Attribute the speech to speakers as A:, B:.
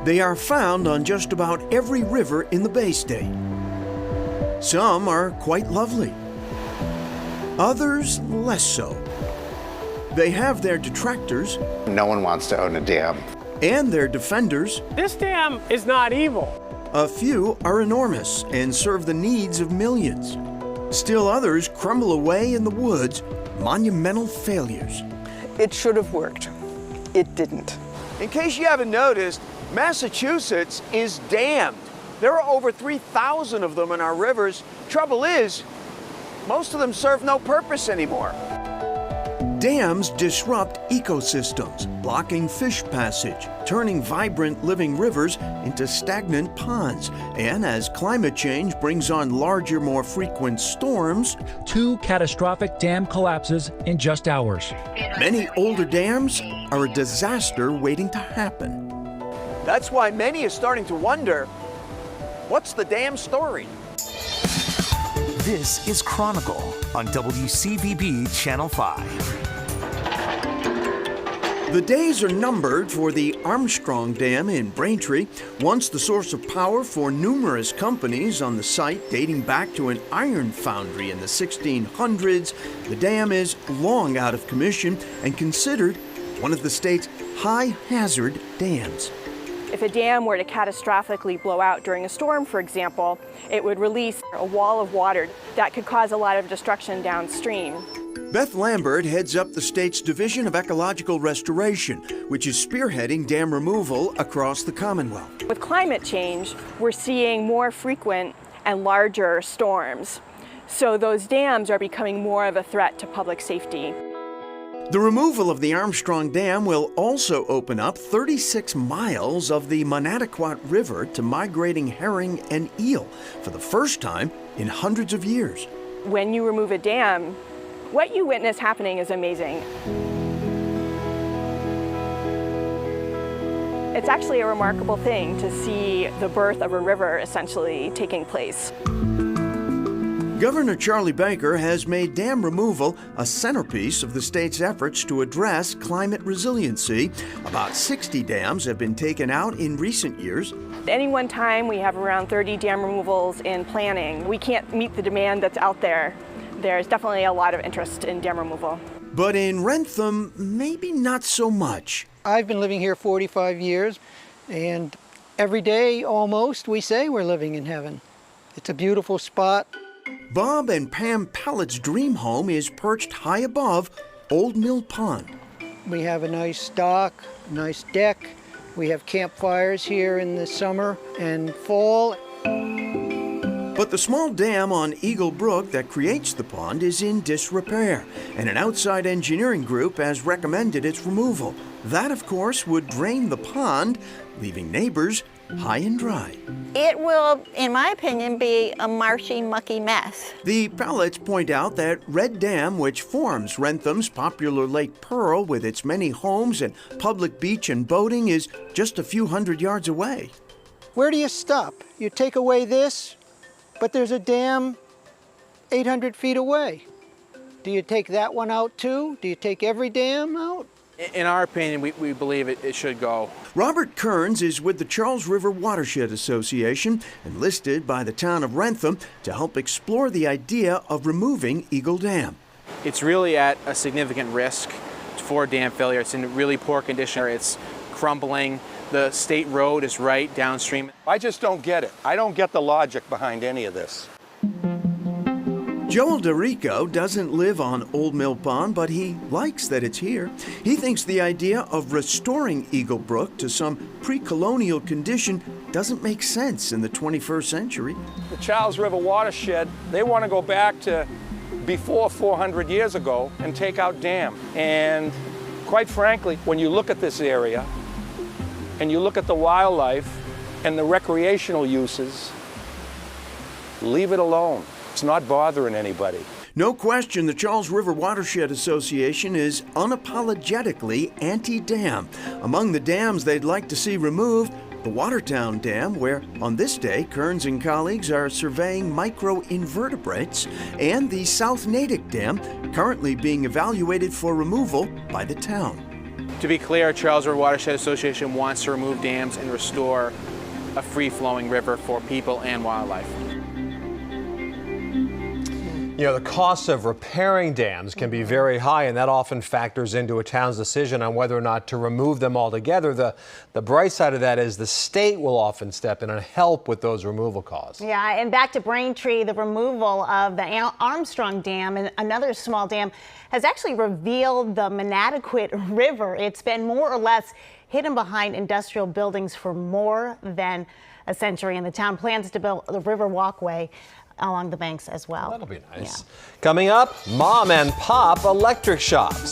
A: They are found on just about every river in the Bay State. Some are quite lovely, others less so. They have their detractors.
B: No one wants to own a dam.
A: And their defenders.
C: This dam is not evil.
A: A few are enormous and serve the needs of millions. Still others crumble away in the woods, monumental failures.
D: It should have worked. It didn't.
E: In case you haven't noticed, Massachusetts is dammed. There are over 3,000 of them in our rivers. Trouble is, most of them serve no purpose anymore.
A: Dams disrupt ecosystems, blocking fish passage, turning vibrant living rivers into stagnant ponds. And as climate change brings on larger, more frequent storms,
F: 2 catastrophic dam collapses in just hours.
A: Many older dams are a disaster waiting to happen.
E: That's why many are starting to wonder, what's the damn story?
G: This is Chronicle on WCVB Channel 5.
A: The days are numbered for the Armstrong Dam in Braintree, once the source of power for numerous companies on the site dating back to an iron foundry in the 1600s. The dam is long out of commission and considered one of the state's high-hazard dams.
H: If a dam were to catastrophically blow out during a storm, for example, it would release a wall of water that could cause a lot of destruction downstream.
A: Beth Lambert heads up the state's Division of Ecological Restoration, which is spearheading dam removal across the Commonwealth.
H: With climate change, we're seeing more frequent and larger storms. So those dams are becoming more of a threat to public safety.
A: The removal of the Armstrong Dam will also open up 36 miles of the Monadnock River to migrating herring and eel for the first time in hundreds of years.
H: When you remove a dam, what you witness happening is amazing. It's actually a remarkable thing to see the birth of a river essentially taking place.
A: Governor Charlie Baker has made dam removal a centerpiece of the state's efforts to address climate resiliency. About 60 dams have been taken out in recent years.
H: At any one time, we have around 30 dam removals in planning. We can't meet the demand that's out there. There's definitely a lot of interest in dam removal.
A: But in Wrentham, maybe not so much.
D: I've been living here 45 years, and every day almost we say we're living in heaven. It's a beautiful spot.
A: Bob and Pam Pallett's dream home is perched high above Old Mill Pond.
D: We have a nice dock, nice deck. We have campfires here in the summer and fall.
A: But the small dam on Eagle Brook that creates the pond is in disrepair, and an outside engineering group has recommended its removal. That, of course, would drain the pond, leaving neighbors high and dry.
I: It will, in my opinion, be a marshy, mucky mess.
A: The Pallets point out that Red Dam, which forms Wrentham's popular Lake Pearl with its many homes and public beach and boating, is just a few hundred yards away.
D: Where do you stop? You take away this, but there's a dam 800 feet away. Do you take that one out too? Do you take every dam out?
C: In our opinion, we believe it should go.
A: Robert Kearns is with the Charles River Watershed Association, enlisted by the town of Wrentham to help explore the idea of removing Eagle Dam.
C: It's really at a significant risk for dam failure. It's in really poor condition. It's crumbling. The state road is right downstream.
J: I just don't get it. I don't get the logic behind any of this.
A: Joel DeRico doesn't live on Old Mill Pond, but he likes that it's here. He thinks the idea of restoring Eagle Brook to some pre-colonial condition doesn't make sense in the 21st century.
J: The Charles River Watershed, they want to go back to before 400 years ago and take out dam. And quite frankly, when you look at this area and you look at the wildlife and the recreational uses, leave it alone. It's not bothering anybody.
A: No question, the Charles River Watershed Association is unapologetically anti-dam. Among the dams they'd like to see removed, the Watertown Dam, where on this day Kearns and colleagues are surveying microinvertebrates, and the South Natick Dam, currently being evaluated for removal by the town.
C: To be clear, Charles River Watershed Association wants to remove dams and restore a free-flowing river for people and wildlife.
K: You know, the cost of repairing dams can be very high, and that often factors into a town's decision on whether or not to remove them altogether. The bright side of that is the state will often step in and help with those removal costs.
L: Yeah, and back to Braintree, the removal of the Armstrong Dam and another small dam has actually revealed the Manatequit River. It's been more or less hidden behind industrial buildings for more than a century, and the town plans to build the river walkway along the banks as well.
K: That'll be nice. Yeah. Coming up, Mom and Pop electric shops.